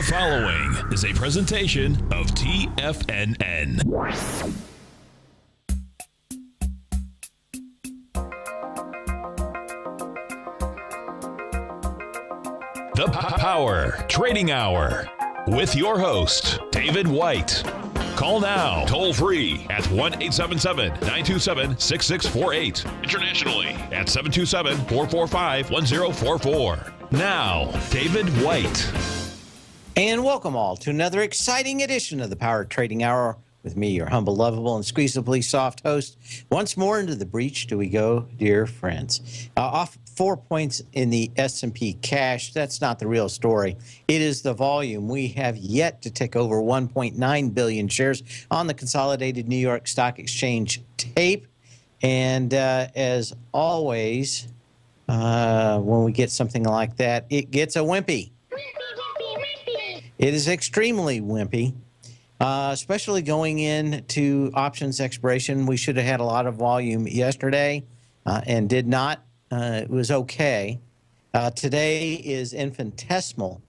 The following is a presentation of TFNN. The Power Trading Hour with your host, David White. Call now, toll free at 1-877-927-6648. Internationally at 727-445-1044. Now, David White. And welcome all to another exciting edition of the Power Trading Hour with me, your humble, lovable, and squeezably soft host. Once more into the breach do we go, dear friends. Off 4 points in the S&P cash. That's not the real story. It is the volume. We have yet to tick over 1.9 billion shares on the consolidated New York Stock Exchange tape. And as always, when we get something like that, it gets a wimpy. It is extremely wimpy, especially going into options expiration. We should have had a lot of volume yesterday and did not. It was okay. Today is infinitesimal.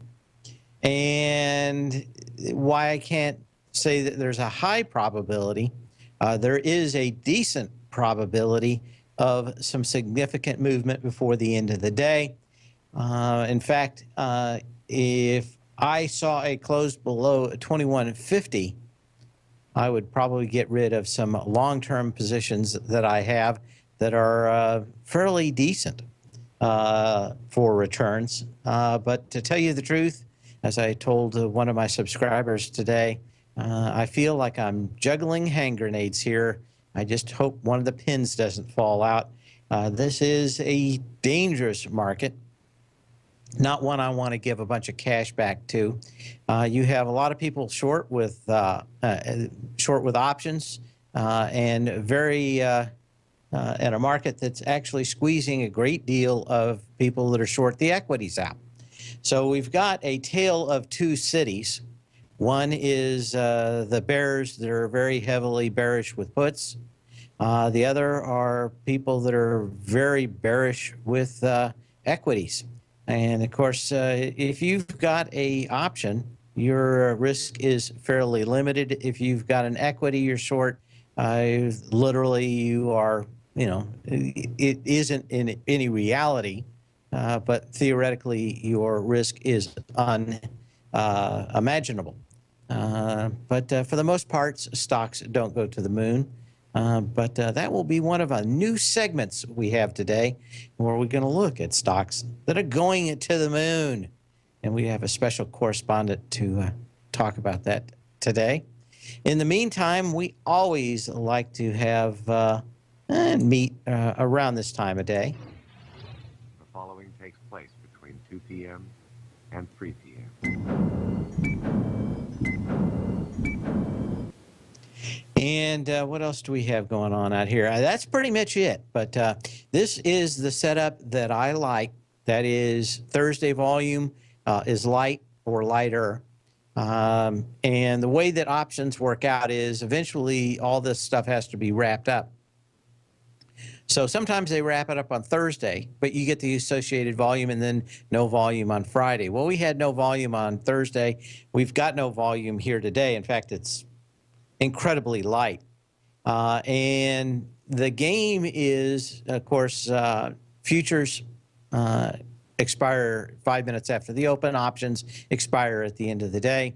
And why I can't say that there's a high probability, there is a decent probability of some significant movement before the end of the day. In fact, if I saw a close below 2150, I would probably get rid of some long-term positions that I have that are fairly decent for returns. But to tell you the truth, as I told one of my subscribers today, I feel like I'm juggling hand grenades here. I just hope one of the pins doesn't fall out. This is a dangerous market. Not one I want to give a bunch of cash back to. You have a lot of people short with options and very in a market that's actually squeezing a great deal of people that are short the equities out. So we've got a tale of two cities. One is the bears that are very heavily bearish with puts. The other are people that are very bearish with equities. And of course, if you've got a option, your risk is fairly limited. If you've got an equity you're short, literally you are, it isn't in any reality, but theoretically your risk is unimaginable. But for the most part, stocks don't go to the moon. But that will be one of our new segments we have today, where we're going to look at stocks that are going to the moon. And we have a special correspondent to talk about that today. In the meantime, we always like to have meet around this time of day. The following takes place between 2 p.m. and 3 p.m. And what else do we have going on out here? That's pretty much it. But this is the setup that I like. That is Thursday volume is light or lighter. And the way that options work out is eventually all this stuff has to be wrapped up. So sometimes they wrap it up on Thursday, but you get the associated volume and then no volume on Friday. Well, we had no volume on Thursday. We've got no volume here today. In fact, it's incredibly light. And the game is, of course, futures expire 5 minutes after the open. Options expire at the end of the day.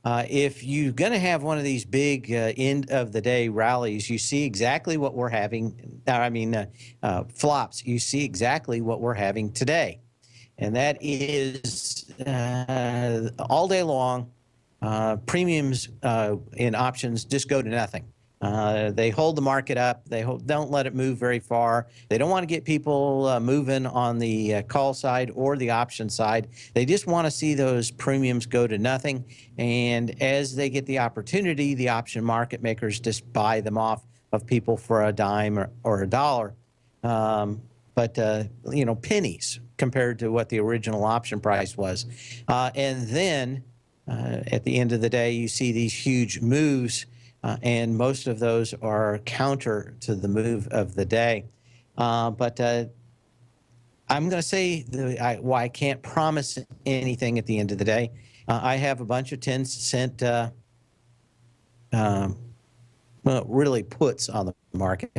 If you're going to have one of these big end of the day rallies, you see exactly what we're having. Flops. You see exactly what we're having today. And that is all day long. Premiums in options just go to nothing. They hold the market up. They don't let it move very far. They don't want to get people moving on the call side or the option side. They just want to see those premiums go to nothing. And as they get the opportunity, the option market makers just buy them off of people for a dime or a dollar. Pennies compared to what the original option price was. And then at the end of the day, you see these huge moves, and most of those are counter to the move of the day. But I'm going to say why I can't promise anything at the end of the day I have a bunch of 10-cent really puts on the market.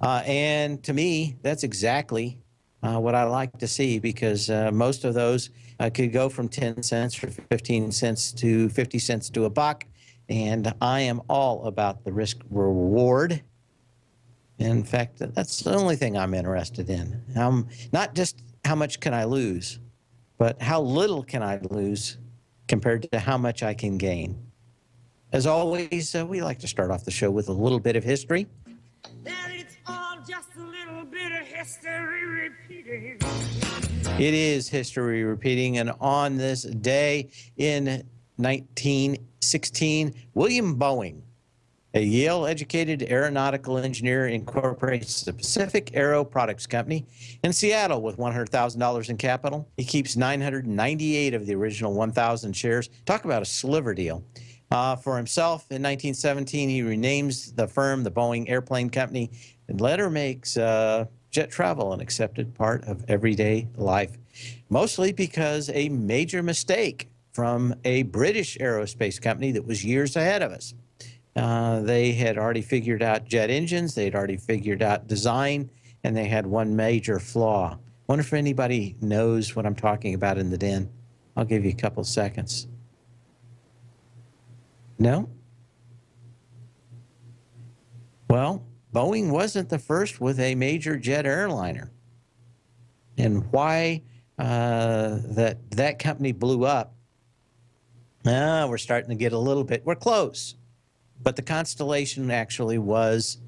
And to me, that's exactly what I like to see, because most of those could go from 10 cents or 15 cents to 50 cents to a buck. And I am all about the risk reward. In fact, that's the only thing I'm interested in. Not just how much can I lose, but how little can I lose compared to how much I can gain. As always, we like to start off the show with a little bit of history. That it's all just a little bit of history repeating. It is history repeating, and on this day in 1916, William Boeing, a Yale-educated aeronautical engineer, incorporates the Pacific Aero Products Company in Seattle with $100,000 in capital. He keeps 998 of the original 1,000 shares. Talk about a sliver deal. For himself, in 1917, he renames the firm the Boeing Airplane Company and later makes jet travel an accepted part of everyday life, mostly because a major mistake from a British aerospace company that was years ahead of us. They had already figured out jet engines, they had already figured out design, and they had one major flaw. Wonder if anybody knows what I'm talking about in the den. I'll give you a couple seconds. No? Well, Boeing wasn't the first with a major jet airliner. And why that company blew up, we're starting to get a little bit, we're close. But the Constellation actually was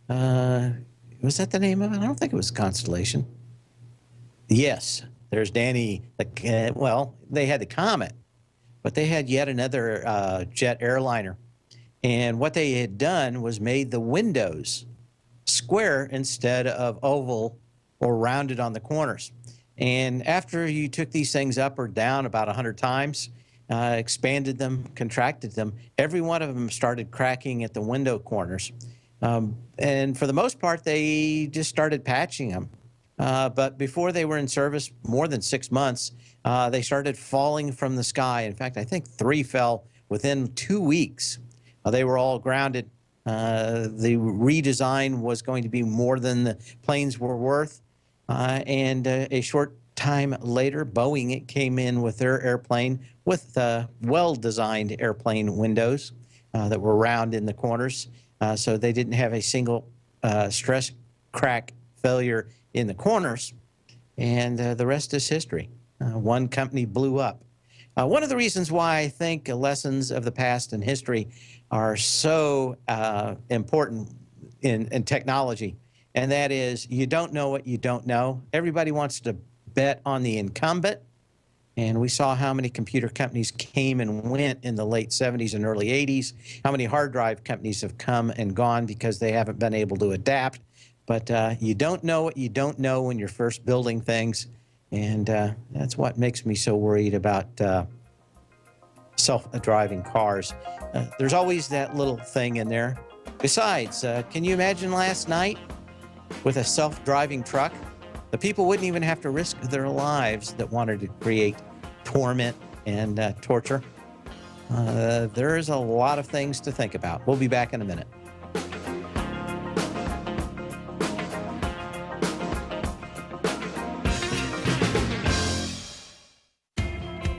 that the name of it? I don't think it was Constellation. Yes, there's Danny, well, they had the Comet, but they had yet another jet airliner. And what they had done was made the windows square instead of oval or rounded on the corners. And after you took these things up or down about 100 times, expanded them, contracted them, every one of them started cracking at the window corners. And for the most part, they just started patching them. But before they were in service more than 6 months, they started falling from the sky. In fact, I think 3 fell within 2 weeks. They were all grounded. The redesign was going to be more than the planes were worth. And a short time later, Boeing came in with their airplane with well-designed airplane windows that were round in the corners. So they didn't have a single stress crack failure in the corners. And the rest is history. One company blew up. One of the reasons why I think lessons of the past and history are so important in technology, and that is you don't know what you don't know. Everybody wants to bet on the incumbent, and we saw how many computer companies came and went in the late 70s and early 80s, how many hard drive companies have come and gone because they haven't been able to adapt. But you don't know what you don't know when you're first building things. And that's what makes me so worried about self-driving cars. There's always that little thing in there. Besides, can you imagine last night with a self-driving truck? The people wouldn't even have to risk their lives that wanted to create torment and torture. There's a lot of things to think about. We'll be back in a minute.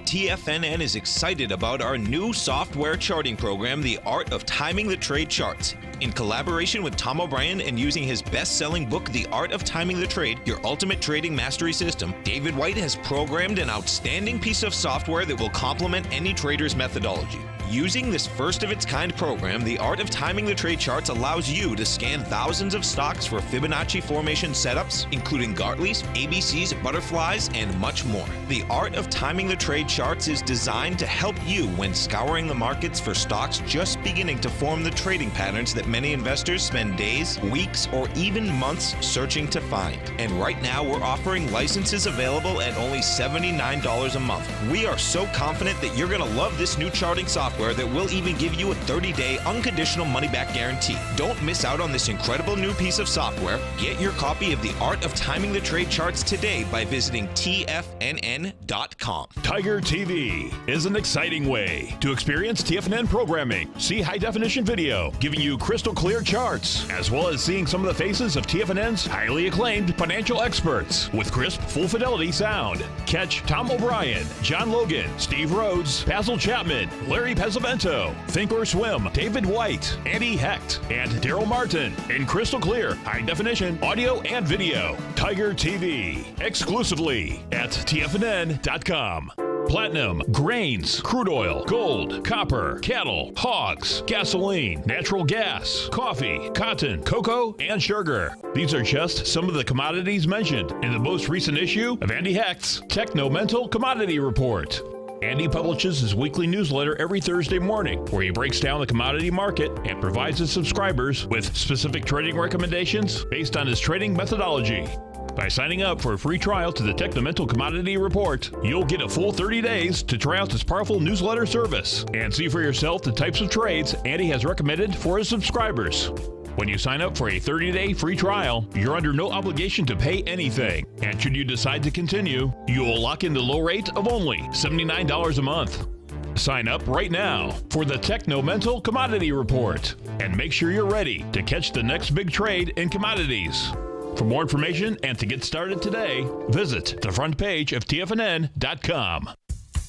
TFNN is excited about our new software charting program, The Art of Timing the Trade Charts. In collaboration with Tom O'Brien and using his best-selling book, The Art of Timing the Trade, Your Ultimate Trading Mastery System, David White has programmed an outstanding piece of software that will complement any trader's methodology. Using this first-of-its-kind program, The Art of Timing the Trade Charts allows you to scan thousands of stocks for Fibonacci formation setups, including Gartley's, ABC's, butterflies, and much more. The Art of Timing the Trade Charts is designed to help you when scouring the markets for stocks just beginning to form the trading patterns that many investors spend days, weeks, or even months searching to find. And right now, we're offering licenses available at only $79 a month. We are so confident that you're going to love this new charting software software that will even give you a 30-day unconditional money-back guarantee. Don't miss out on this incredible new piece of software. Get your copy of The Art of Timing the Trade Charts today by visiting TFNN.com. Tiger TV is an exciting way to experience TFNN programming. See high-definition video, giving you crystal clear charts, as well as seeing some of the faces of TFNN's highly acclaimed financial experts with crisp, full-fidelity sound. Catch Tom O'Brien, John Logan, Steve Rhodes, Basil Chapman, Larry Pesavento, Think or Swim, David White, Andy Hecht, and Daryl Martin in crystal clear, high-definition audio and video. Tiger TV, exclusively at TFNN.com. Platinum, grains, crude oil, gold, copper, cattle, hogs, gasoline, natural gas, coffee, cotton, cocoa, and sugar. These are just some of the commodities mentioned in the most recent issue of Andy Hecht's Techno-Mental Commodity Report. Andy publishes his weekly newsletter every Thursday morning, where he breaks down the commodity market and provides his subscribers with specific trading recommendations based on his trading methodology. By signing up for a free trial to the Techno-Mental Commodity Report, you'll get a full 30 days to try out this powerful newsletter service and see for yourself the types of trades Andy has recommended for his subscribers. When you sign up for a 30-day free trial, you're under no obligation to pay anything. And should you decide to continue, you will lock in the low rate of only $79 a month. Sign up right now for the Techno-Mental Commodity Report and make sure you're ready to catch the next big trade in commodities. For more information and to get started today, visit the front page of TFNN.com.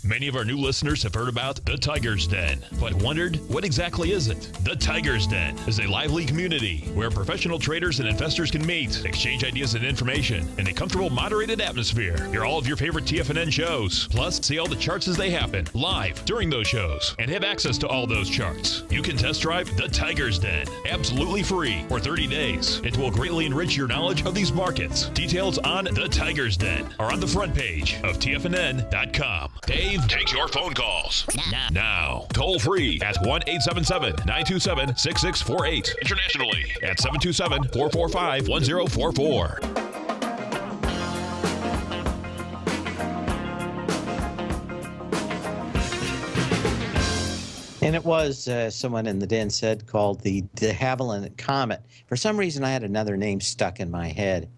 Many of our new listeners have heard about the Tiger's Den, but wondered, what exactly is it? The Tiger's Den is a lively community where professional traders and investors can meet, exchange ideas and information in a comfortable, moderated atmosphere. Hear all of your favorite TFNN shows, plus see all the charts as they happen live during those shows and have access to all those charts. You can test drive the Tiger's Den absolutely free for 30 days. It will greatly enrich your knowledge of these markets. Details on the Tiger's Den are on the front page of TFNN.com. Dave takes your phone calls now. Toll free at 1-877-927-6648. Internationally at 727-445-1044. And it was, someone in the den said, called the de Havilland Comet. For some reason, I had another name stuck in my head.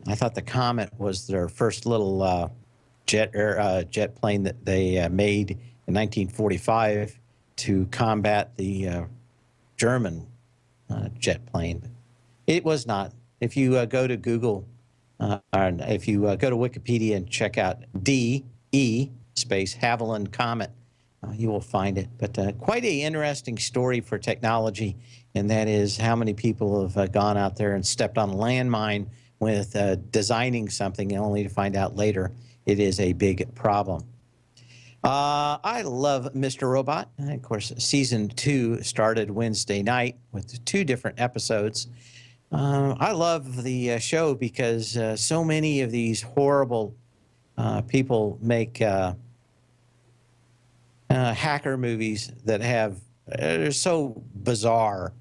I thought the Comet was their first little jet plane that they made in 1945 to combat the German jet plane. It was not. If you go to Google, or if you go to Wikipedia and check out D.E. space Havilland Comet, you will find it. But quite an interesting story for technology, and that is how many people have gone out there and stepped on a landmine with designing something only to find out later it is a big problem. I love Mr. Robot. Of course, season 2 started Wednesday night with 2 different episodes. I love the show because so many of these horrible people make hacker movies that are so bizarre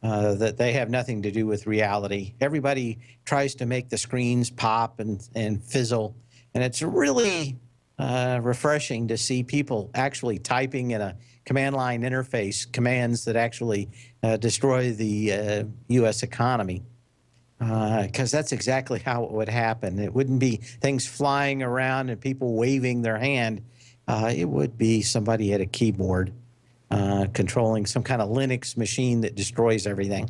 that they have nothing to do with reality. Everybody tries to make the screens pop and fizzle. And it's really refreshing to see people actually typing in a command line interface commands that actually destroy the U.S. economy, because that's exactly how it would happen. It wouldn't be things flying around and people waving their hand. It would be somebody at a keyboard controlling some kind of Linux machine that destroys everything.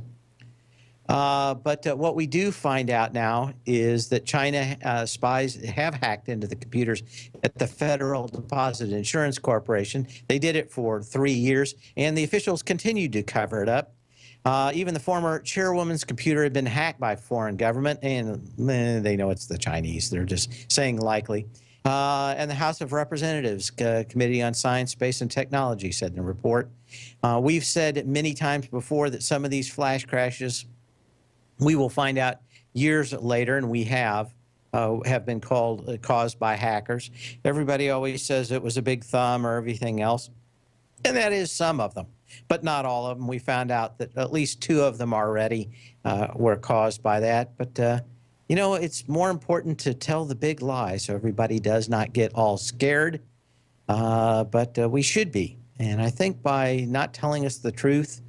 But what we do find out now is that China spies have hacked into the computers at the Federal Deposit Insurance Corporation. They did it for 3 years, and the officials continued to cover it up. Even the former chairwoman's computer had been hacked by a foreign government, and they know it's the Chinese. They're just saying likely. And the House of Representatives Committee on Science, Space, and Technology said in a report. We've said many times before that some of these flash crashes we will find out years later, and we have been caused by hackers. Everybody always says it was a big thumb or everything else, and that is some of them, but not all of them. We found out that at least 2 of them already were caused by that. But, you know, it's more important to tell the big lie so everybody does not get all scared, but we should be. And I think by not telling us the truth,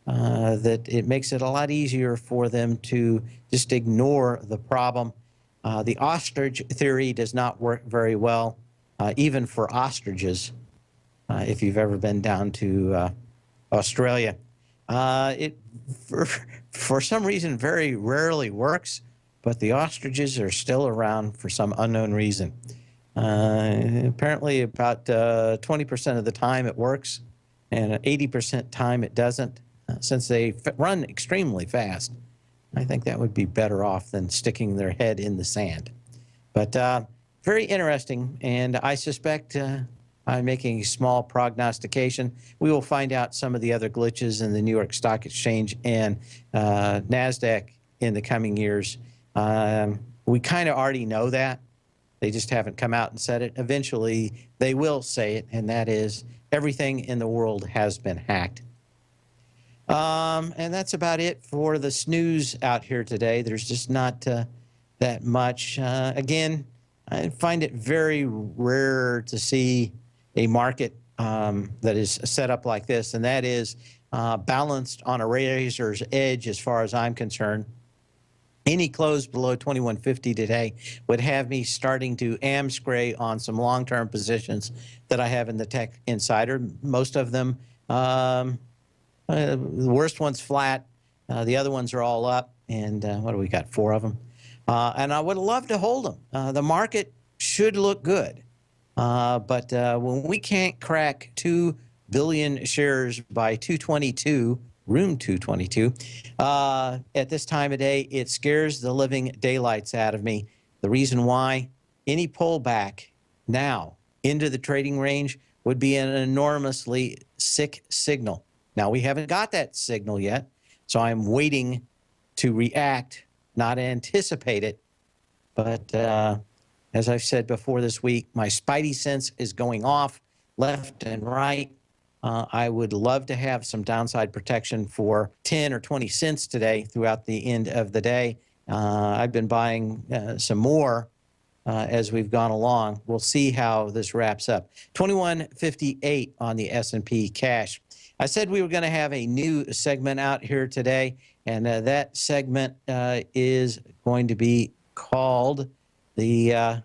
that it makes it a lot easier for them to just ignore the problem. The ostrich theory does not work very well, even for ostriches, if you've ever been down to Australia. It, for some reason, very rarely works, but the ostriches are still around for some unknown reason. Apparently, about 20% of the time it works, and 80% time it doesn't. Since they run extremely fast, I think that would be better off than sticking their head in the sand. But very interesting, and I suspect I'm making a small prognostication. We will find out some of the other glitches in the New York Stock Exchange and NASDAQ in the coming years. We kind of already know that. They just haven't come out and said it. Eventually, they will say it, and that is everything in the world has been hacked. And that's about it for the snooze out here today. There's just not that much. Again, I find it very rare to see a market that is set up like this, and that is balanced on a razor's edge as far as I'm concerned. Any close below 2150 today would have me starting to amscray on some long-term positions that I have in the Tech Insider. Most of them, the worst one's flat. The other ones are all up. And what do we got? 4 of them. And I would love to hold them. The market should look good. But when we can't crack 2 billion shares by 222, room 222, at this time of day, it scares the living daylights out of me. The reason why, any pullback now into the trading range would be an enormously sick signal. Now, we haven't got that signal yet, so I'm waiting to react, not anticipate it. But as I've said before this week, my spidey sense is going off left and right. I would love to have some downside protection for 10 or 20 cents today throughout the end of the day. I've been buying some more as we've gone along. We'll see how this wraps up. 2158 on the S&P cash. I said we were going to have a new segment out here today, and that segment is going to be called the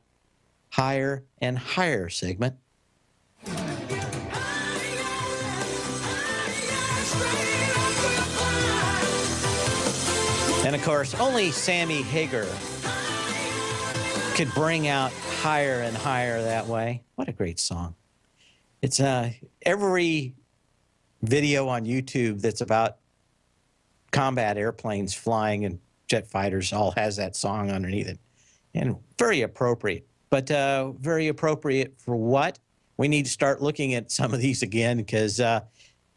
Higher and Higher segment. And of course, only Sammy Hagar could bring out higher and higher that way. What a great song. It's every video on YouTube that's about combat airplanes flying and jet fighters all has that song underneath it. And very appropriate. But very appropriate for what? We need to start looking at some of these again, because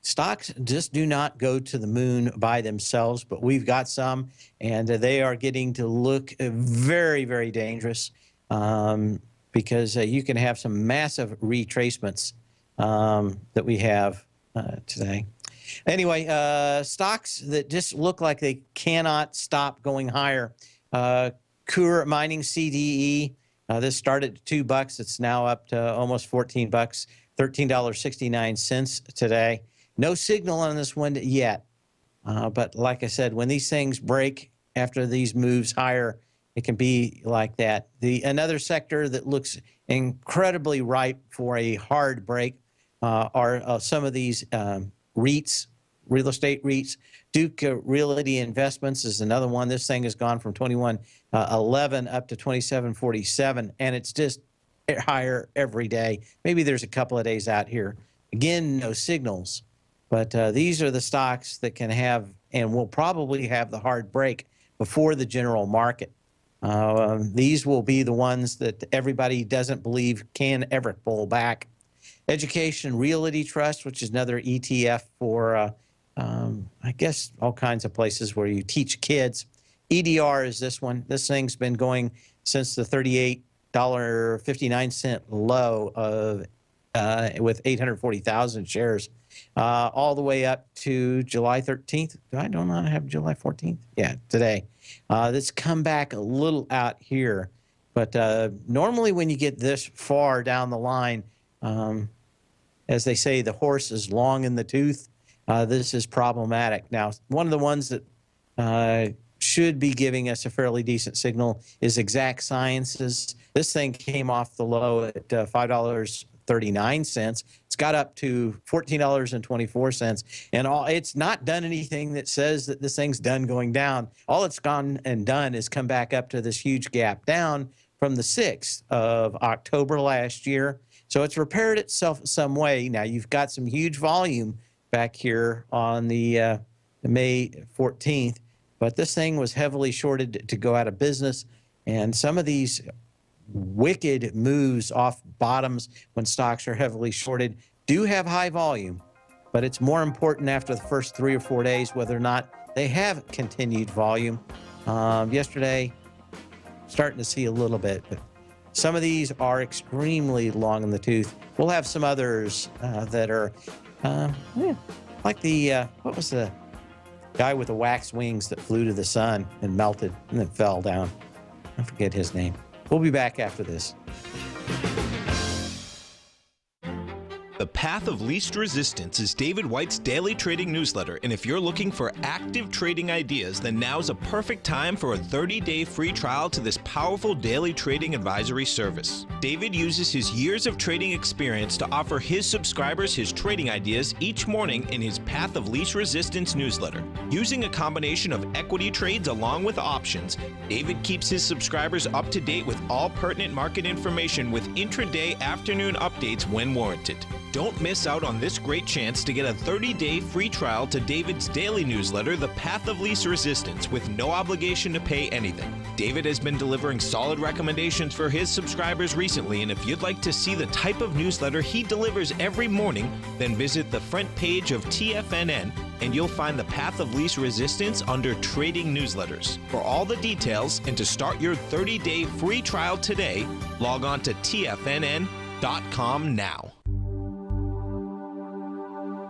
stocks just do not go to the moon by themselves, but we've got some, and they are getting to look very, very dangerous, because you can have some massive retracements that we have today. Anyway, stocks that just look like they cannot stop going higher. Crude mining CDE, this started at $2. It's now up to almost $14, $13.69 today. No signal on this one yet. But like I said, when these things break after these moves higher, it can be like that. Another sector that looks incredibly ripe for a hard break are some of these REITs, real estate REITs. Duke Realty Investments is another one. This thing has gone from 21.11 up to 27.47, and it's just higher every day. Maybe there's a couple of days out here. Again, no signals, but these are the stocks that can have and will probably have the hard break before the general market. These will be the ones that everybody doesn't believe can ever pull back. Education Realty Trust, which is another ETF for, I guess, all kinds of places where you teach kids. EDR is this one. This thing's been going since the $38.59 low of with 840,000 shares, all the way up to July 13th. I don't know. I have July 14th. Yeah, today. That's come back a little out here, but normally when you get this far down the line, as they say, the horse is long in the tooth. This is problematic. Now, one of the ones that should be giving us a fairly decent signal is Exact Sciences. This thing came off the low at $5.39. It's got up to $14.24, and it's not done anything that says that this thing's done going down. All it's gone and done is come back up to this huge gap down from the 6th of October last year. So it's repaired itself some way. Now, you've got some huge volume back here on the May 14th, but this thing was heavily shorted to go out of business, and some of these wicked moves off bottoms when stocks are heavily shorted do have high volume, but it's more important after the first 3 or 4 days whether or not they have continued volume. Yesterday, starting to see a little bit, but some of these are extremely long in the tooth. We'll have some others that are like the, what was the guy with the wax wings that flew to the sun and melted and then fell down? I forget his name. We'll be back after this. The Path of Least Resistance is David White's daily trading newsletter, and if you're looking for active trading ideas, then now's a perfect time for a 30-day free trial to this powerful daily trading advisory service. David uses his years of trading experience to offer his subscribers his trading ideas each morning in his Path of Least Resistance newsletter. Using a combination of equity trades along with options, David keeps his subscribers up to date with all pertinent market information with intraday afternoon updates when warranted. Don't miss out on this great chance to get a 30-day free trial to David's daily newsletter, The Path of Least Resistance, with no obligation to pay anything. David has been delivering solid recommendations for his subscribers recently, and if you'd like to see the type of newsletter he delivers every morning, then visit the front page of TFNN and you'll find the Path of Least Resistance under Trading Newsletters. For all the details and to start your 30-day free trial today, log on to TFNN.com now.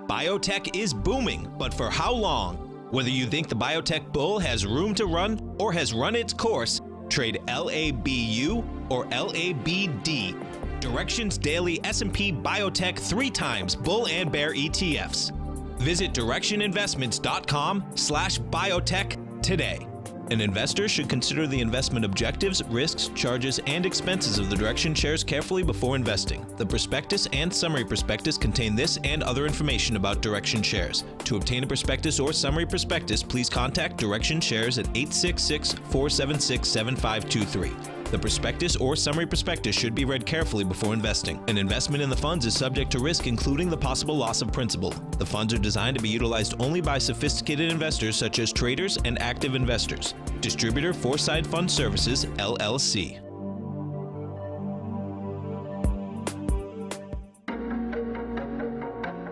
Biotech is booming, but for how long? Whether you think the biotech bull has room to run or has run its course, trade LABU or LABD. Direction's daily S&P Biotech 3 times bull and bear ETFs. Visit directioninvestments.com/biotech today. An investor should consider the investment objectives, risks, charges, and expenses of the Direction shares carefully before investing. The prospectus and summary prospectus contain this and other information about Direction shares. To obtain a prospectus or summary prospectus, please contact Direction shares at 866-476-7523. The prospectus or summary prospectus should be read carefully before investing. An investment in the funds is subject to risk, including the possible loss of principal. The funds are designed to be utilized only by sophisticated investors such as traders and active investors. Distributor Foreside Fund Services, LLC.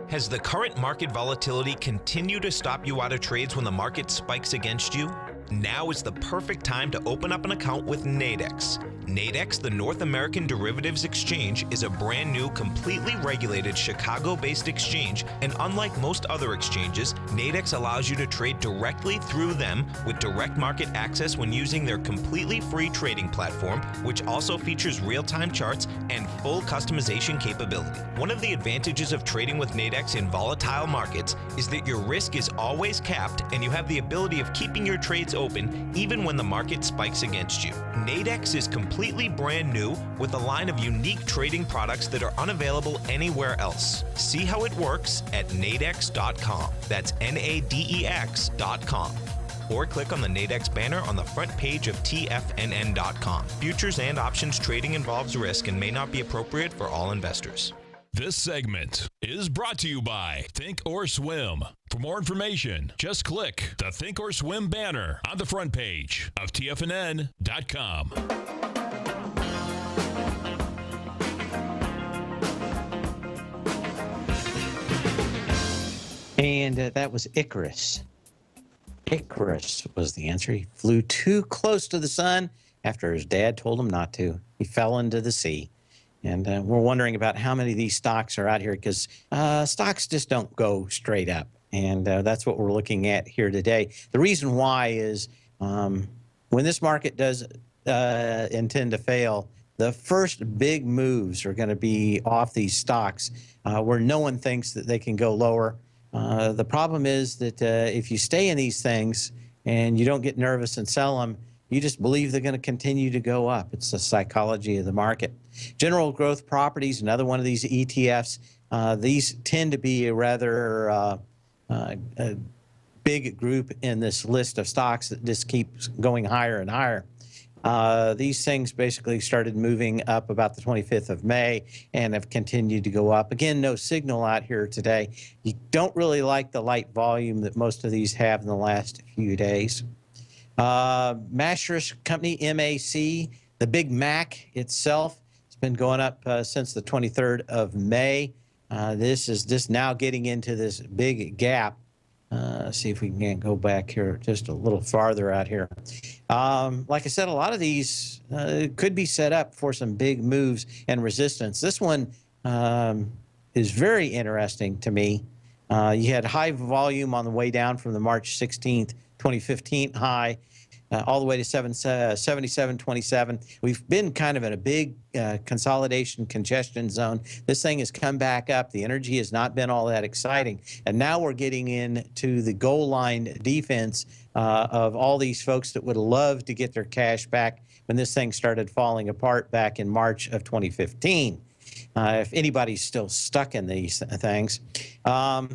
Has the current market volatility continued to stop you out of trades when the market spikes against you? Now is the perfect time to open up an account with Nadex. Nadex, the North American Derivatives Exchange, is a brand new, completely regulated Chicago-based exchange, and unlike most other exchanges, Nadex allows you to trade directly through them with direct market access when using their completely free trading platform, which also features real-time charts and full customization capability. One of the advantages of trading with Nadex in volatile markets is that your risk is always capped and you have the ability of keeping your trades open even when the market spikes against you. Nadex is completely brand new with a line of unique trading products that are unavailable anywhere else. See how it works at nadex.com. That's NADEX.com. Or click on the Nadex banner on the front page of TFNN.com. Futures and options trading involves risk and may not be appropriate for all investors. This segment is brought to you by Think or Swim. For more information, just click the Think or Swim banner on the front page of TFNN.com. And that was Icarus. Icarus was the answer. He flew too close to the sun after his dad told him not to. He fell into the sea. And we're wondering about how many of these stocks are out here because stocks just don't go straight up. And that's what we're looking at here today. The reason why is when this market does intend to fail, the first big moves are going to be off these stocks where no one thinks that they can go lower. The problem is that if you stay in these things and you don't get nervous and sell them, you just believe they're going to continue to go up. It's the psychology of the market. General Growth Properties, another one of these ETFs. These tend to be a rather big group in this list of stocks that just keeps going higher and higher. These things basically started moving up about the 25th of May and have continued to go up. Again, no signal out here today. You don't really like the light volume that most of these have in the last few days. Mattress company, MAC, the Big Mac itself, it's been going up since the 23rd of May. This is just now getting into this big gap. See if we can go back here just a little farther out here. Like I said, a lot of these could be set up for some big moves and resistance. This one is very interesting to me. You had high volume on the way down from the March 16th, 2015 high. All the way to 77.27. We've been kind of in a big consolidation congestion zone. This thing has come back up. The energy has not been all that exciting. And now we're getting into the goal line defense of all these folks that would love to get their cash back when this thing started falling apart back in March of 2015. If anybody's still stuck in these things. Now,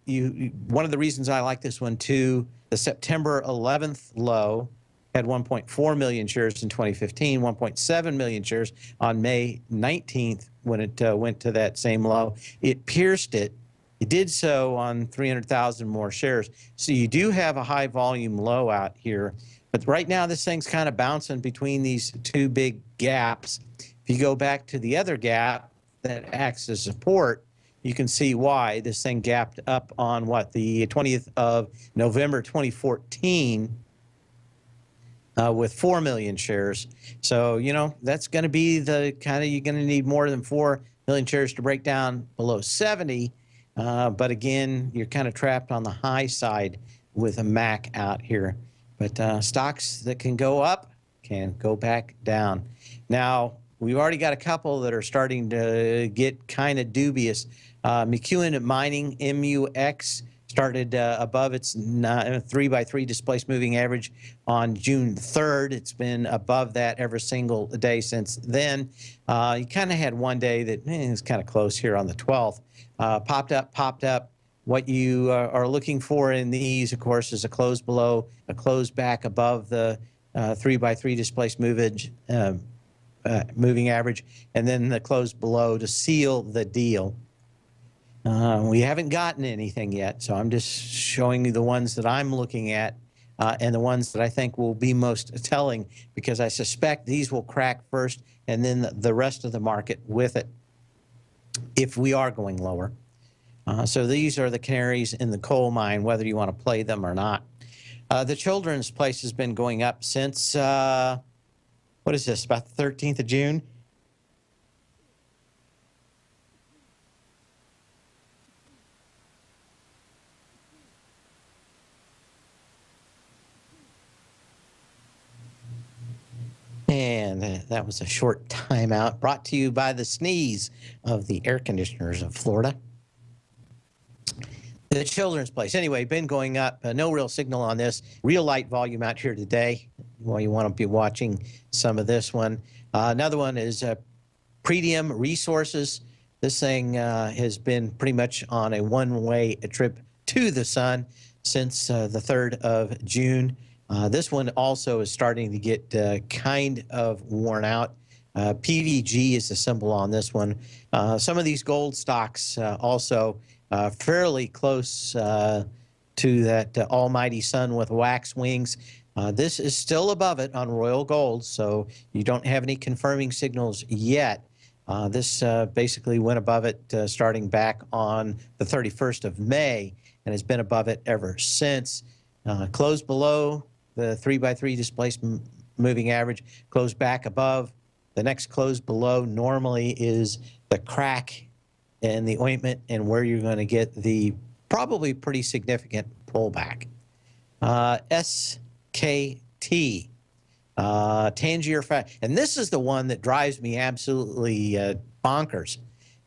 one of the reasons I like this one too, the September 11th low had 1.4 million shares in 2015, 1.7 million shares on May 19th when it went to that same low. It pierced it. It did so on 300,000 more shares. So you do have a high volume low out here. But right now, this thing's kind of bouncing between these two big gaps. If you go back to the other gap that acts as support, you can see why this thing gapped up on what, the 20th of November 2014 with 4 million shares. So, you know, that's going to be the kind of, you're going to need more than 4 million shares to break down below 70. But again, you're kind of trapped on the high side with a MAC out here. But stocks that can go up can go back down. Now, we've already got a couple that are starting to get kind of dubious. McEwen Mining, MUX, started above its 3x3 displaced moving average on June 3rd. It's been above that every single day since then. You kind of had one day that is kind of close here on the 12th. Popped up. What you are looking for in these, of course, is a close below, a close back above the 3x3 displaced moving average, and then the close below to seal the deal. We haven't gotten anything yet, so I'm just showing you the ones that I'm looking at and the ones that I think will be most telling, because I suspect these will crack first and then the rest of the market with it if we are going lower. So these are the canaries in the coal mine, whether you want to play them or not. The children's place has been going up since, what is this, about the 13th of June? And that was a short timeout brought to you by the sneeze of the air conditioners of Florida. The children's place. Anyway, been going up. No real signal on this. Real light volume out here today. Well, you want to be watching some of this one. Another one is Pretium Resources. This thing has been pretty much on a one-way trip to the sun since the 3rd of June. This one also is starting to get kind of worn out. PVG is the symbol on this one. Some of these gold stocks also fairly close to that almighty sun with wax wings. This is still above it on Royal Gold, so you don't have any confirming signals yet. This basically went above it starting back on the 31st of May and has been above it ever since. Closed below the 3x3 displaced moving average, closed back above. The next close below normally is the crack in the ointment and where you're going to get the probably pretty significant pullback. SKT. Tangier Factory. And this is the one that drives me absolutely bonkers,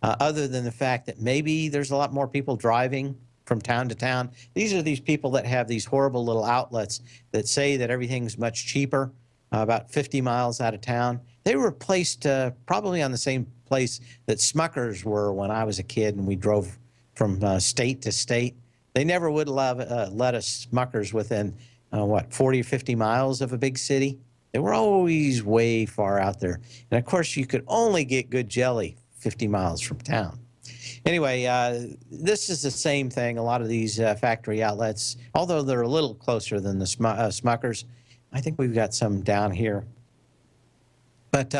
other than the fact that maybe there's a lot more people driving from town to town. These are these people that have these horrible little outlets that say that everything's much cheaper, about 50 miles out of town. They were placed probably on the same place that Smuckers were when I was a kid and we drove from state to state. They never would let us Smuckers within, 40 or 50 miles of a big city. They were always way far out there. And of course, you could only get good jelly 50 miles from town. Anyway, this is the same thing. A lot of these factory outlets, although they're a little closer than the Smuckers, I think we've got some down here. But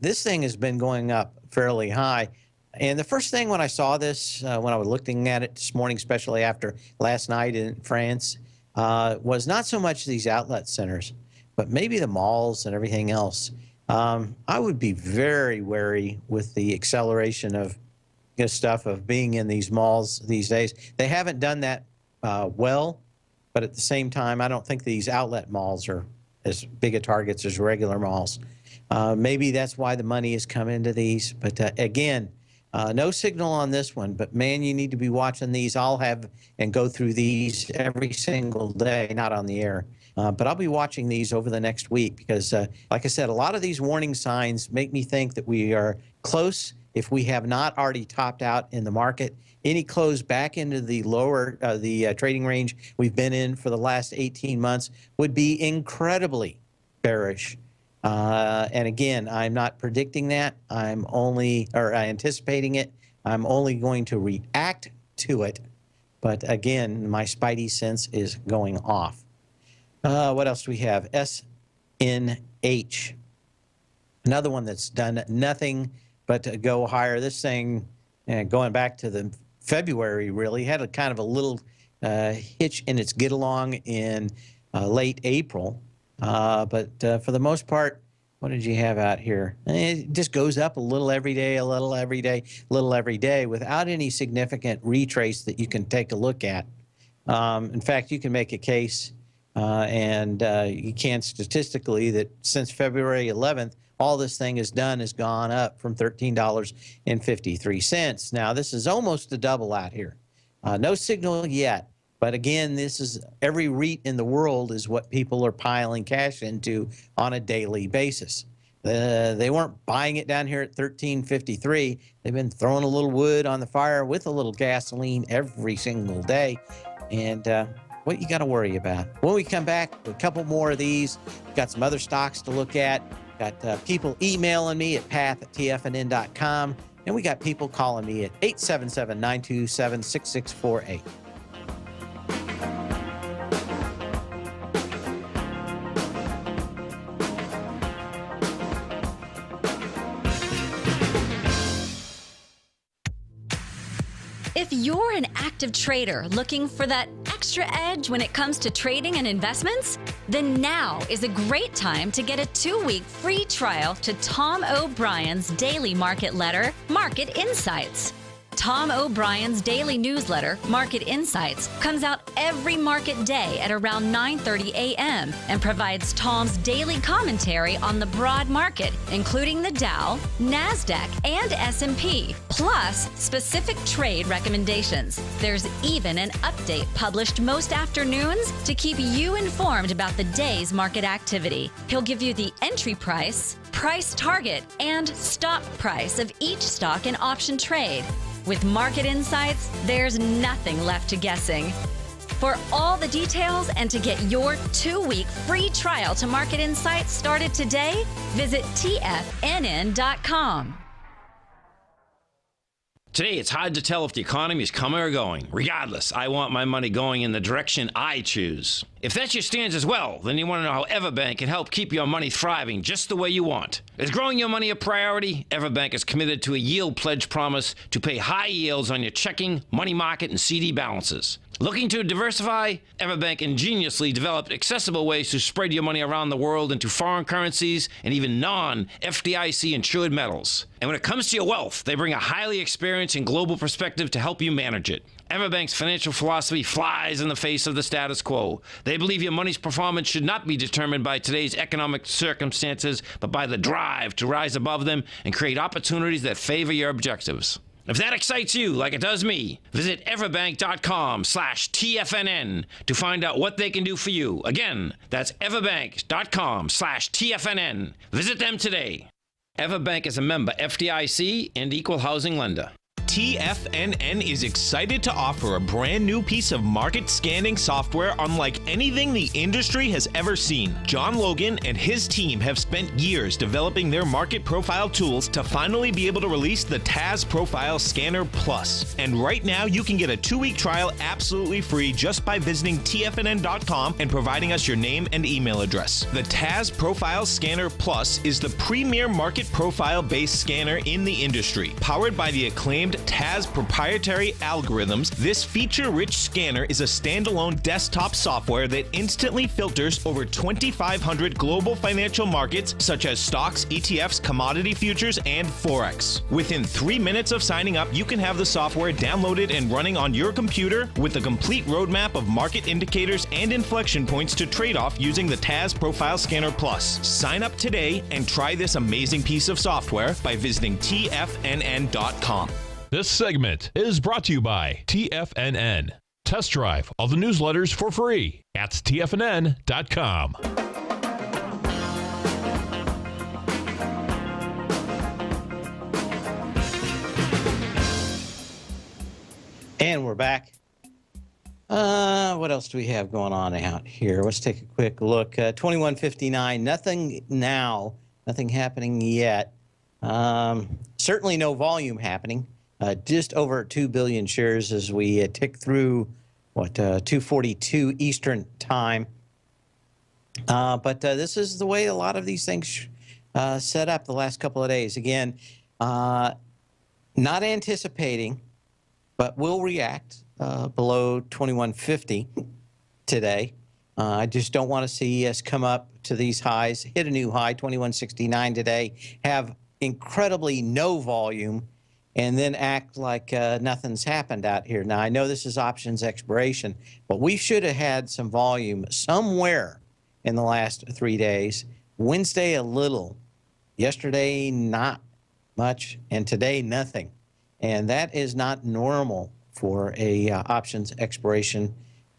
this thing has been going up fairly high. And the first thing when I saw this, when I was looking at it this morning, especially after last night in France, was not so much these outlet centers, but maybe the malls and everything else. I would be very wary with the acceleration of stuff of being in these malls these days. They haven't done that well, but at the same time, I don't think these outlet malls are as big a targets as regular malls. Maybe that's why the money has come into these. But again, no signal on this one, but man, you need to be watching these. I'll have and go through these every single day, not on the air. But I'll be watching these over the next week because, like I said, a lot of these warning signs make me think that we are close, if we have not already topped out in the market. Any close back into the lower, the trading range we've been in for the last 18 months would be incredibly bearish. And again, I'm not predicting that. I'm only, or anticipating it. I'm only going to react to it. But again, my spidey sense is going off. What else do we have? SNH. Another one that's done nothing but to go higher. This thing, going back to the February, really had a kind of a little hitch in its get along in late April. But for the most part, what did you have out here? It just goes up a little every day, a little every day, a little every day without any significant retrace that you can take a look at. In fact, you can make a case, and you can statistically, that since February 11th, all this thing has done is gone up from $13.53. Now, this is almost a double out here. No signal yet. But again, this is every REIT in the world is what people are piling cash into on a daily basis. They weren't buying it down here at $13.53. They've been throwing a little wood on the fire with a little gasoline every single day. And what you got to worry about. When we come back, a couple more of these. Got some other stocks to look at. Got people emailing me at path@tfnn.com. And we got people calling me at 877-927-6648. If you're an active trader looking for that extra edge when it comes to trading and investments, then now is a great time to get a 2-week free trial to Tom O'Brien's daily market letter, Market Insights. Tom O'Brien's daily newsletter, Market Insights, comes out every market day at around 9:30 a.m. and provides Tom's daily commentary on the broad market, including the Dow, NASDAQ, and S&P, plus specific trade recommendations. There's even an update published most afternoons to keep you informed about the day's market activity. He'll give you the entry price, price target, and stop price of each stock and option trade. With Market Insights, there's nothing left to guessing. For all the details and to get your 2-week free trial to Market Insights started today, visit TFNN.com. Today, it's hard to tell if the economy is coming or going. Regardless, I want my money going in the direction I choose. If that's your stance as well, then you want to know how Everbank can help keep your money thriving just the way you want. Is growing your money a priority? Everbank is committed to a yield pledge promise to pay high yields on your checking, money market, and CD balances. Looking to diversify? Everbank ingeniously developed accessible ways to spread your money around the world into foreign currencies and even non-FDIC insured metals. And when it comes to your wealth, they bring a highly experienced and global perspective to help you manage it. Everbank's financial philosophy flies in the face of the status quo. They believe your money's performance should not be determined by today's economic circumstances, but by the drive to rise above them and create opportunities that favor your objectives. If that excites you like it does me, visit everbank.com/TFNN to find out what they can do for you. Again, that's everbank.com/TFNN. Visit them today. Everbank is a member FDIC and equal housing lender. TFNN is excited to offer a brand new piece of market scanning software unlike anything the industry has ever seen. John Logan and his team have spent years developing their market profile tools to finally be able to release the TAS Profile Scanner Plus. And right now you can get a 2-week trial absolutely free just by visiting TFNN.com and providing us your name and email address. The TAS Profile Scanner Plus is the premier market profile based scanner in the industry. Powered by the acclaimed TAS proprietary algorithms, this feature-rich scanner is a standalone desktop software that instantly filters over 2,500 global financial markets such as stocks, ETFs, commodity futures, and Forex. Within 3 minutes of signing up, you can have the software downloaded and running on your computer with a complete roadmap of market indicators and inflection points to trade off using the TAS Profile Scanner Plus. Sign up today and try this amazing piece of software by visiting TFNN.com. This segment is brought to you by TFNN. Test drive all the newsletters for free at TFNN.com. And we're back. What else do we have going on out here? Let's take a quick look. 2159, nothing now, nothing happening yet. Certainly no volume happening. Just over 2 billion shares as we tick through, 2:42 Eastern time. But this is the way a lot of these things set up the last couple of days. Again, not anticipating, but will react below 2150 today. I just don't want to see us come up to these highs, hit a new high, 2169 today, have incredibly no volume, and then act like nothing's happened out here. Now, I know this is options expiration, but we should have had some volume somewhere in the last 3 days. Wednesday, a little. Yesterday, not much. And today, nothing. And that is not normal for a options expiration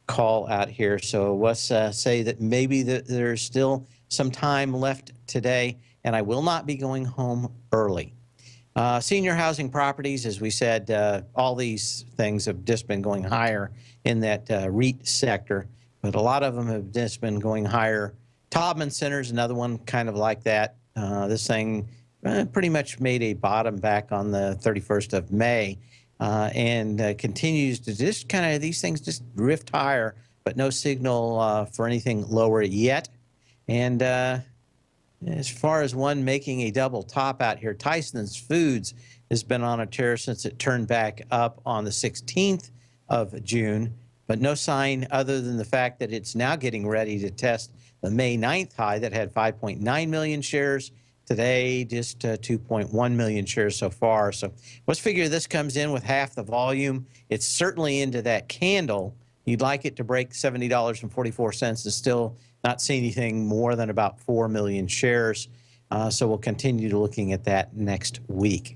call out here. So let's say that maybe there's still some time left today, and I will not be going home early. Senior housing properties, as we said, all these things have just been going higher in that REIT sector, but a lot of them have just been going higher. Taubman Center's another one kind of like that. This thing pretty much made a bottom back on the 31st of May and continues to just kind of, these things just drift higher, but no signal for anything lower yet. And as far as one making a double top out here, Tyson's Foods has been on a tear since it turned back up on the 16th of June, but no sign other than the fact that it's now getting ready to test the May 9th high that had 5.9 million shares. Today, just 2.1 million shares so far. So let's figure this comes in with half the volume. It's certainly into that candle. You'd like it to break $70.44 and still not see anything more than about 4 million shares. So we'll continue looking at that next week.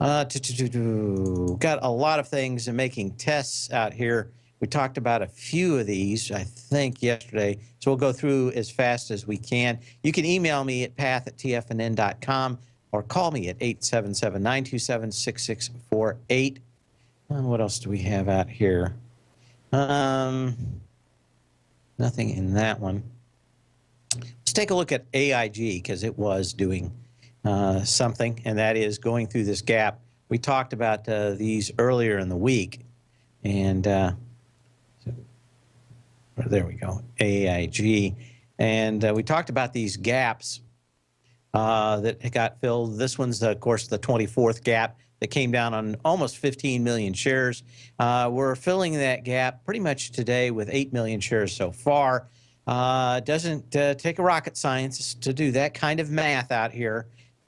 Got a lot of things and making tests out here. We talked about a few of these, I think, yesterday. So we'll go through as fast as we can. You can email me at path@tfnn.com or call me at 877-927-6648. What else do we have out here? Nothing in that one. Let's take a look at AIG because it was doing something, and that is going through this gap. We talked about these earlier in the week, and there we go, AIG. And we talked about these gaps that got filled. This one's, of course, the 24th gap. that came down on almost 15 million shares. We're filling that gap pretty much today with 8 million shares so far. It doesn't take a rocket science to do that kind of math out here.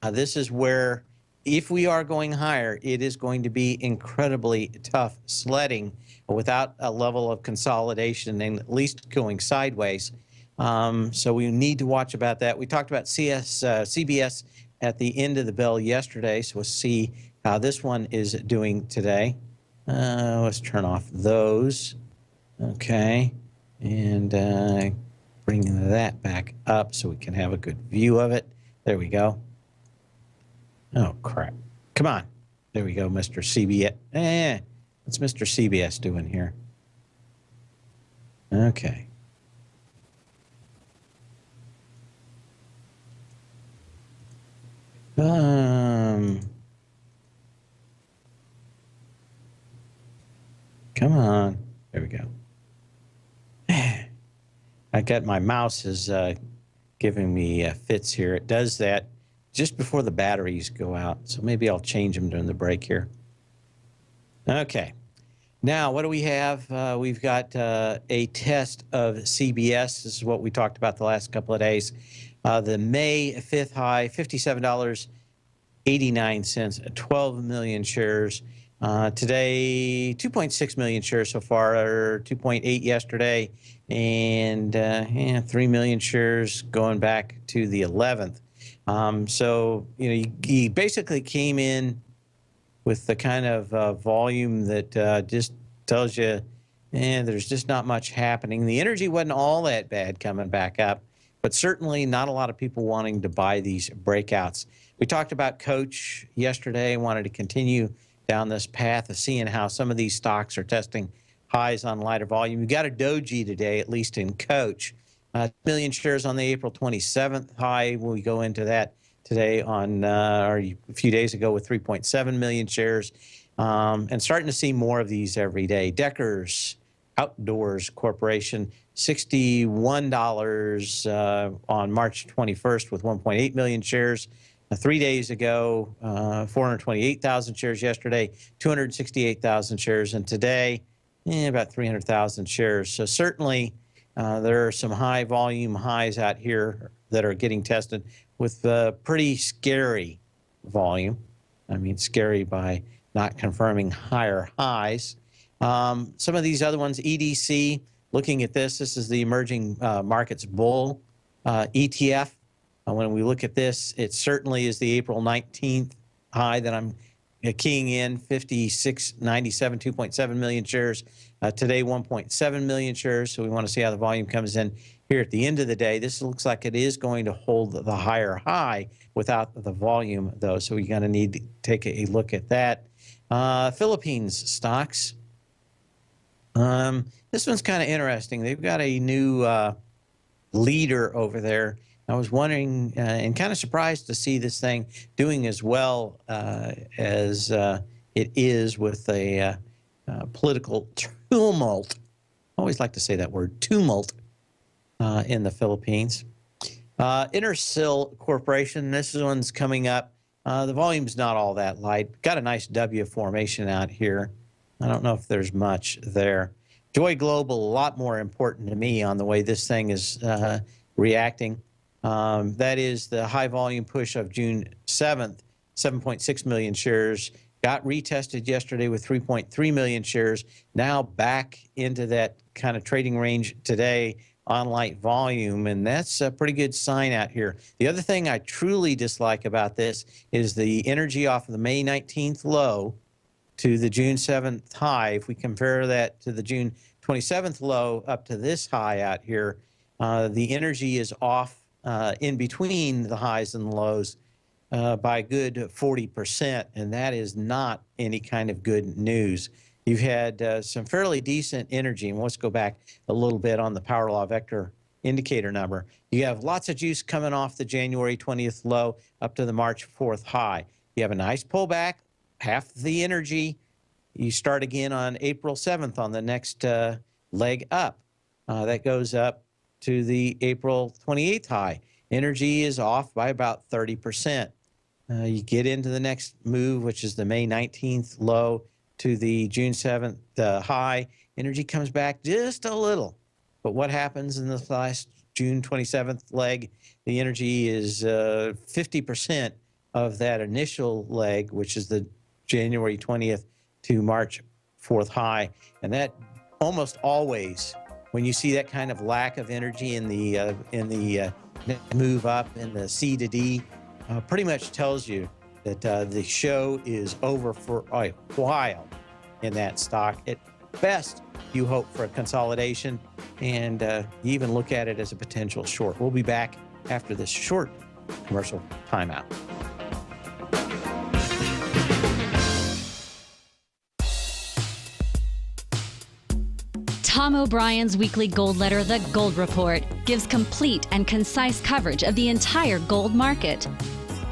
This is where, if we are going higher, it is going to be incredibly tough sledding without a level of consolidation and at least going sideways. So we need to watch about that. We talked about CBS at the end of the bell yesterday, so we'll see how this one is doing today. Let's turn off those. Okay, and bring that back up so we can have a good view of it. There we go. Oh, crap. Come on. There we go, Mr. CBS. What's Mr. CBS doing here? Okay. Come on. There we go. I got my mouse is giving me fits here. It does that just before the batteries go out. So maybe I'll change them during the break here. Okay. Now, what do we have? We've got a test of CBS. This is what we talked about the last couple of days. The May 5th high, $57.89, 12 million shares. Today, 2.6 million shares so far, or 2.8 yesterday, and 3 million shares going back to the 11th. So, he basically came in with the kind of volume that just tells you, there's just not much happening. The energy wasn't all that bad coming back up, but certainly not a lot of people wanting to buy these breakouts. We talked about Coach yesterday, wanted to continue down this path of seeing how some of these stocks are testing highs on lighter volume. You got a doji today, at least in Coach. 1 million shares on the April 27th high. We go into that today on, or a few days ago with 3.7 million shares. And starting to see more of these every day. Deckers Outdoors Corporation, $61 on March 21st with 1.8 million shares. 3 days ago, 428,000 shares yesterday, 268,000 shares, and today, about 300,000 shares. So certainly there are some high volume highs out here that are getting tested with pretty scary volume. I mean, scary by not confirming higher highs. Some of these other ones, EDC, looking at this is the Emerging Markets Bull ETF. When we look at this, it certainly is the April 19th high that I'm keying in, 56.97, 2.7 million shares. Today, 1.7 million shares. So we want to see how the volume comes in here at the end of the day. This looks like it is going to hold the higher high without the volume, though. So we're going to need to take a look at that. Philippines stocks. This one's kind of interesting. They've got a new leader over there. I was wondering and kind of surprised to see this thing doing as well as it is with a political tumult. I always like to say that word, tumult, in the Philippines. Intersil Corporation, this one's coming up. The volume's not all that light. Got a nice W formation out here. I don't know if there's much there. Joy Global, a lot more important to me on the way this thing is reacting. That is the high volume push of June 7th, 7.6 million shares. Got retested yesterday with 3.3 million shares. Now back into that kind of trading range today on light volume, and that's a pretty good sign out here. The other thing I truly dislike about this is the energy off of the May 19th low to the June 7th high. If we compare that to the June 27th low up to this high out here, the energy is off in between the highs and the lows by a good 40%, and that is not any kind of good news. You've had some fairly decent energy, and let's go back a little bit on the Power Law Vector indicator number. You have lots of juice coming off the January 20th low up to the March 4th high. You have a nice pullback, half the energy. You start again on April 7th on the next leg up. That goes up to the April 28th high. Energy is off by about 30%. You get into the next move, which is the May 19th low to the June 7th high. Energy comes back just a little. But what happens in the last June 27th leg? The energy is 50% of that initial leg, which is the January 20th to March 4th high. And that almost always, when you see that kind of lack of energy in the move up in the C to D, pretty much tells you that the show is over for a while in that stock. At best, you hope for a consolidation, and you even look at it as a potential short. We'll be back after this short commercial timeout. Tom O'Brien's weekly gold letter, The Gold Report, gives complete and concise coverage of the entire gold market.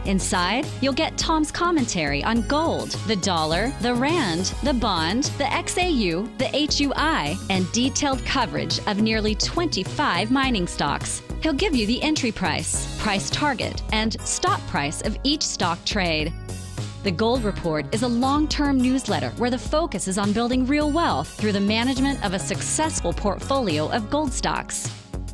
Inside, you'll get Tom's commentary on gold, the dollar, the rand, the bond, the XAU, the HUI, and detailed coverage of nearly 25 mining stocks. He'll give you the entry price, price target, and stop price of each stock trade. The Gold Report is a long-term newsletter where the focus is on building real wealth through the management of a successful portfolio of gold stocks.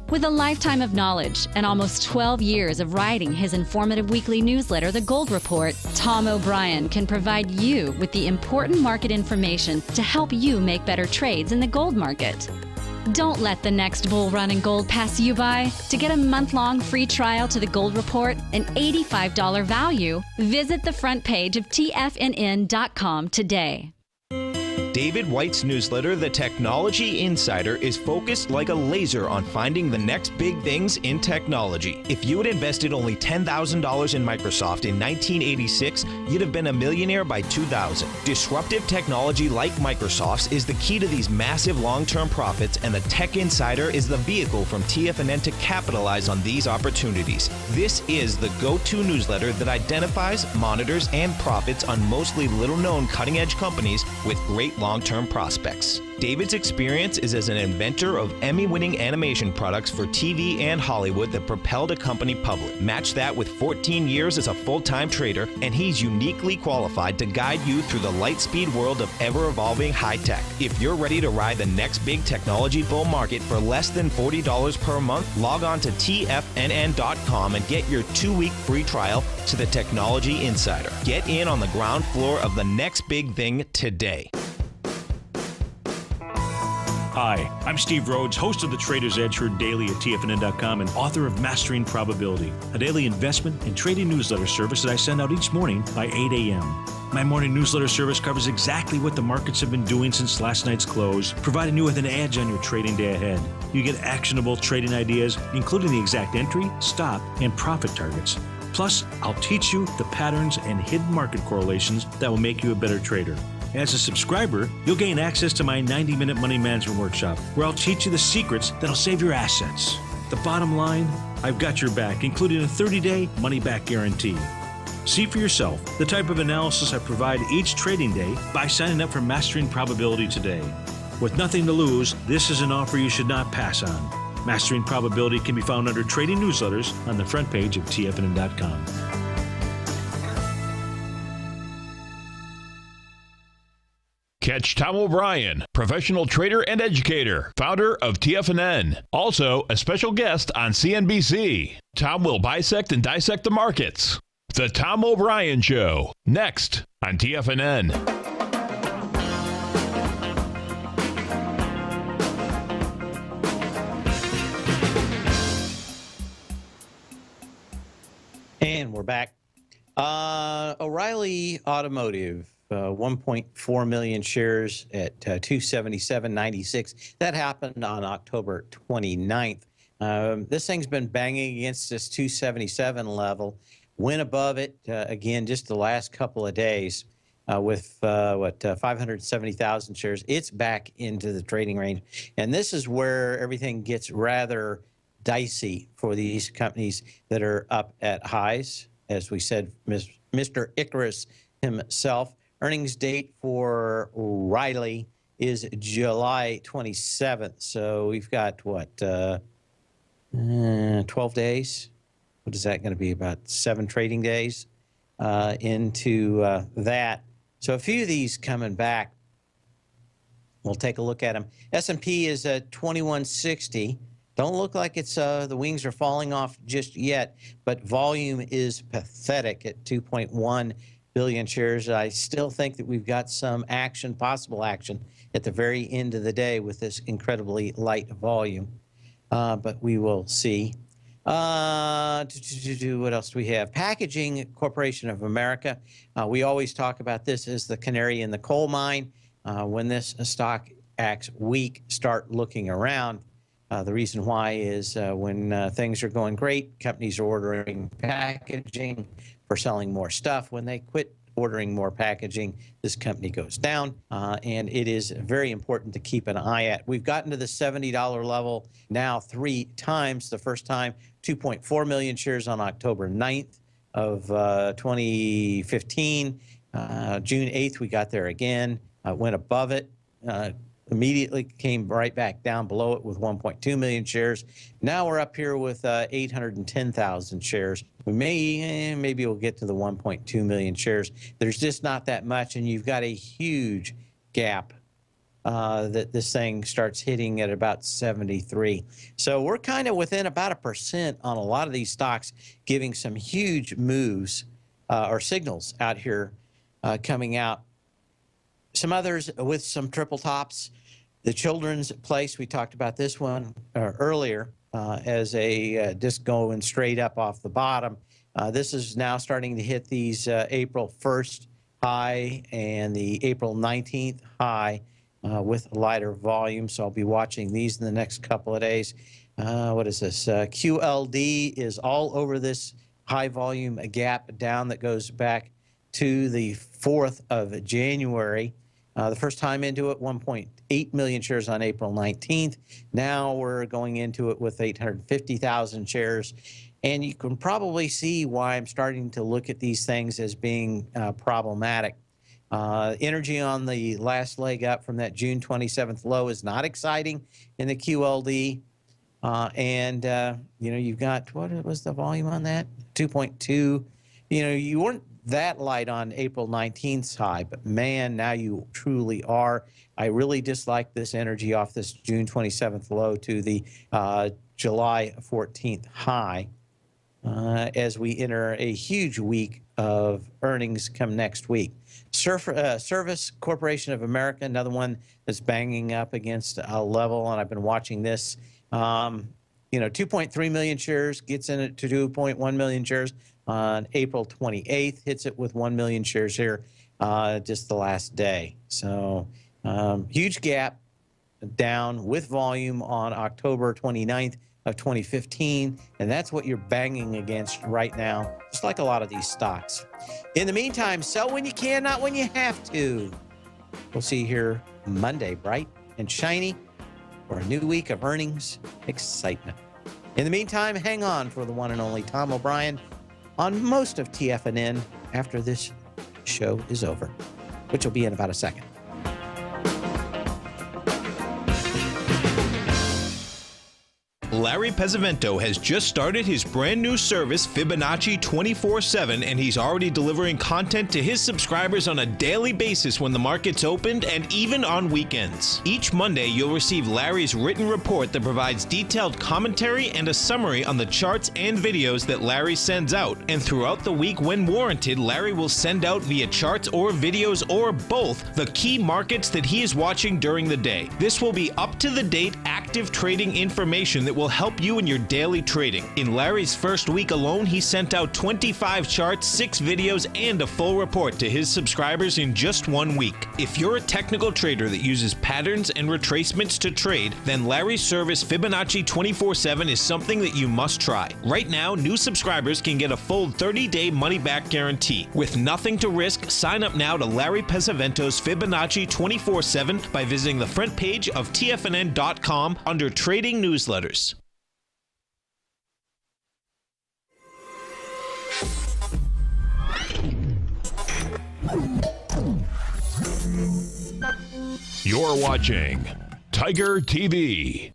With a lifetime of knowledge and almost 12 years of writing his informative weekly newsletter, The Gold Report, Tom O'Brien can provide you with the important market information to help you make better trades in the gold market. Don't let the next bull run in gold pass you by. To get a month-long free trial to The Gold Report, an $85 value, visit the front page of TFNN.com today. David White's newsletter, The Technology Insider, is focused like a laser on finding the next big things in technology. If you had invested only $10,000 in Microsoft in 1986, you'd have been a millionaire by 2000. Disruptive technology like Microsoft's is the key to these massive long-term profits, and the Tech Insider is the vehicle from TFNN to capitalize on these opportunities. This is the go-to newsletter that identifies, monitors, and profits on mostly little-known cutting-edge companies with great long-term prospects. David's experience is as an inventor of Emmy-winning animation products for TV and Hollywood that propelled a company public. Match that with 14 years as a full-time trader, and he's uniquely qualified to guide you through the light-speed world of ever-evolving high-tech. If you're ready to ride the next big technology bull market for less than $40 per month, log on to TFNN.com and get your 2-week free trial to the Technology Insider. Get in on the ground floor of the next big thing today. Hi, I'm Steve Rhodes, host of the Trader's Edge heard daily at TFNN.com and author of Mastering Probability, a daily investment and trading newsletter service that I send out each morning by 8 a.m. My morning newsletter service covers exactly what the markets have been doing since last night's close, providing you with an edge on your trading day ahead. You get actionable trading ideas, including the exact entry, stop, and profit targets. Plus, I'll teach you the patterns and hidden market correlations that will make you a better trader. As a subscriber, you'll gain access to my 90-minute money management workshop, where I'll teach you the secrets that'll save your assets. The bottom line, I've got your back, including a 30-day money-back guarantee. See for yourself the type of analysis I provide each trading day by signing up for Mastering Probability today. With nothing to lose, this is an offer you should not pass on. Mastering Probability can be found under Trading Newsletters on the front page of TFNN.com. Catch Tom O'Brien, professional trader and educator, founder of TFNN. Also, a special guest on CNBC. Tom will bisect and dissect the markets. The Tom O'Brien Show, next on TFNN. And we're back. O'Reilly Automotive. 1.4 million shares at 277.96. That happened on October 29th. This thing's been banging against this 277 level. Went above it again just the last couple of days with 570,000 shares. It's back into the trading range. And this is where everything gets rather dicey for these companies that are up at highs. As we said, Mr. Icarus himself. Earnings date for O'Reilly is July 27th. So we've got, 12 days? What is that going to be, about 7 trading days into that. So a few of these coming back. We'll take a look at them. S&P is at 2160. Don't look like it's the wings are falling off just yet, but volume is pathetic at 2.1 billion shares. I still think that we've got some action, possible action, at the very end of the day with this incredibly light volume, but we will see. What else do we have? Packaging Corporation of America. We always talk about this as the canary in the coal mine. When this stock acts weak, start looking around. The reason why is when things are going great, companies are ordering packaging for selling more stuff. When they quit ordering more packaging, this company goes down, and it is very important to keep an eye at. We've gotten to the $70 level now 3 times. The first time, 2.4 million shares on October 9th of 2015. June 8th, we got there again, went above it, immediately came right back down below it with 1.2 million shares. Now we're up here with 810,000 shares. We maybe we'll get to the 1.2 million shares. There's just not that much, and you've got a huge gap that this thing starts hitting at about 73. So we're kind of within about 1% on a lot of these stocks, giving some huge moves or signals out here coming out. Some others with some triple tops. The Children's Place, we talked about this one earlier as a just going straight up off the bottom. This is now starting to hit these April 1st high and the April 19th high with lighter volume. So I'll be watching these in the next couple of days. What is this? QLD is all over this high volume gap down that goes back to the 4th of January. The first time into it, 1.8 million shares on April 19th. Now we're going into it with 850,000 shares. And you can probably see why I'm starting to look at these things as being problematic. Energy on the last leg up from that June 27th low is not exciting in the QLD. You know, you've got, what was the volume on that? 2.2. You know, you weren't that light on April 19th's high, but man, now you truly are. I really dislike this energy off this June 27th low to the July 14th high as we enter a huge week of earnings come next week. Service Corporation of America, another one that's banging up against a level, and I've been watching this. You know, 2.3 million shares, gets in it to 2.1 million shares on April 28th, hits it with 1 million shares here just the last day. So huge gap down with volume on October 29th of 2015, and that's what you're banging against right now, just like a lot of these stocks. In the meantime, sell when you can, not when you have to. We'll see you here Monday, bright and shiny, for a new week of earnings excitement. In the meantime, hang on for the one and only Tom O'Brien on most of TFNN after this show is over, which will be in about a second. Larry Pesavento has just started his brand new service, Fibonacci 24/7, and he's already delivering content to his subscribers on a daily basis when the market's opened and even on weekends. Each Monday, you'll receive Larry's written report that provides detailed commentary and a summary on the charts and videos that Larry sends out. And throughout the week, when warranted, Larry will send out via charts or videos or both the key markets that he is watching during the day. This will be up-to-the-date, active trading information that will help you in your daily trading. In Larry's first week alone, he sent out 25 charts, 6 videos, and a full report to his subscribers in just 1 week. If you're a technical trader that uses patterns and retracements to trade, then Larry's service Fibonacci 24/7 is something that you must try. Right now, new subscribers can get a full 30-day money-back guarantee. With nothing to risk, sign up now to Larry Pesavento's Fibonacci 24/7 by visiting the front page of TFNN.com under Trading Newsletters. You're watching Tiger TV.